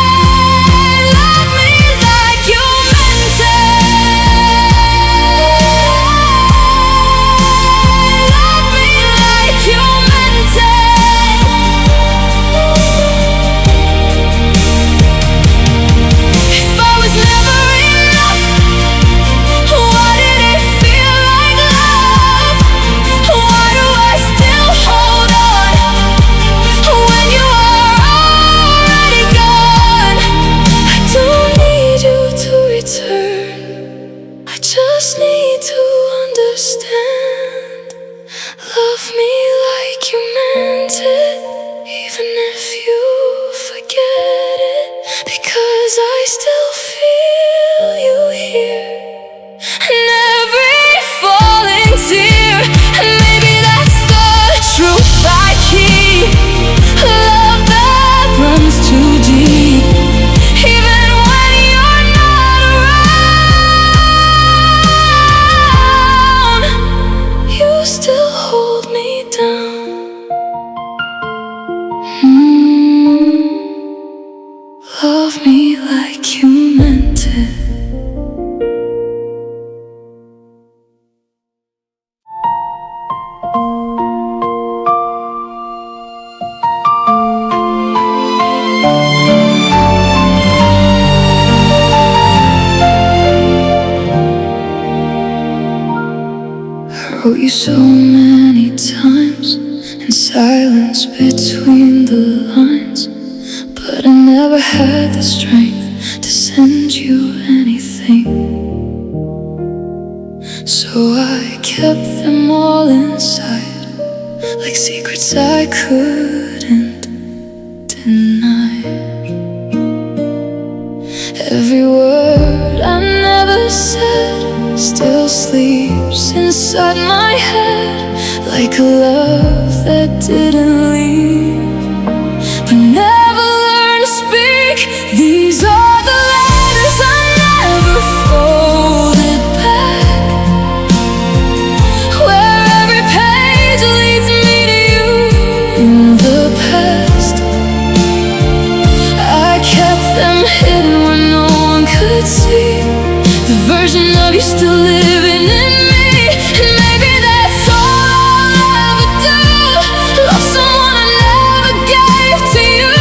Love me like you meant it. Love me like you meant it. If I was never enough, why did it feel like love? Why do I still hold on when you are already gone? I don't need you to return, I just need to understand. Love me like you meant it, even if you forget it. Because I still feel you here, and every falling tear. And maybe that's the truth I keep, love that runs too deep. Even when you're not around, you still hold me down. Love me like you meant it. you so many times in silence between the lines, but I never had the strength to send you anything. So I kept them all inside, like secrets I couldn't deny. Every word I never said still sleeps inside my head, like a love that didn't leave but never learned to speak. These are the letters I never folded back, where every page leads me to you in the past. I kept them hidden where no one could see the version of you still living in me. And maybe that's all I'll ever do, love someone I never gave to you,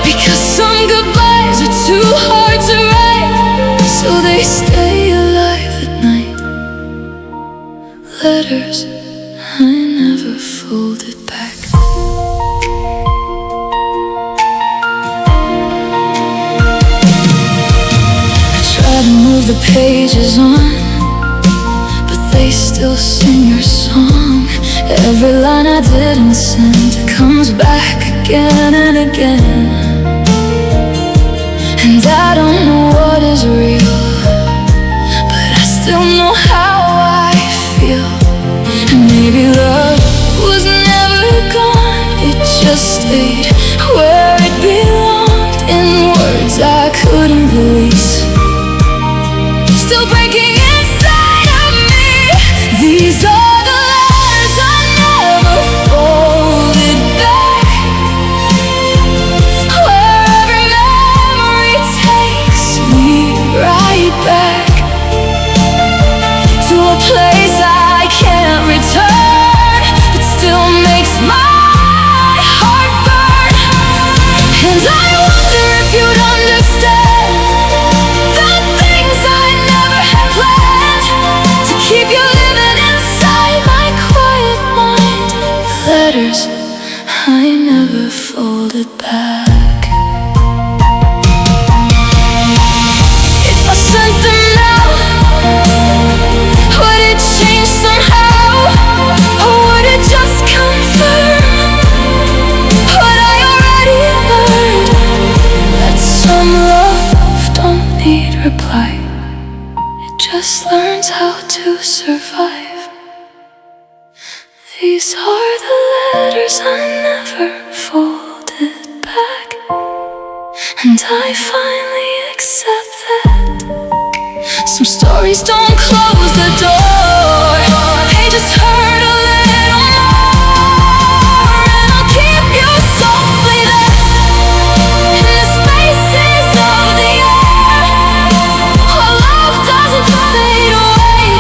because some goodbyes are too hard to write, so they stay alive at night. Letters I never folded back. Move the pages on, but they still sing your song. Every line I didn't send comes back again and again. And I don't know what is real, but I still know how I feel. And maybe love was never gone, it just stayed where it belonged, in words I couldn't release, still breaking inside of me. These are the letters I never folded back, where every memory takes me right back to a place I can't return, but still makes my heart burn. And I wonder if you'd understand the things I never had planned to keep you living inside my quiet mind. Letters I never folded back. If I sent them now, would it change somehow, or would it just confirm what I already learned, that some love don't need reply, it just learns how to survive. These are the letters I never folded back, and I finally accept that some stories don't close the door, they just hurt a little more. And I'll keep you softly left in the spaces of the air, where love doesn't fade away,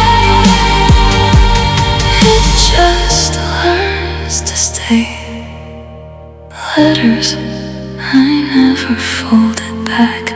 it just learns to stay. Letters I never folded back.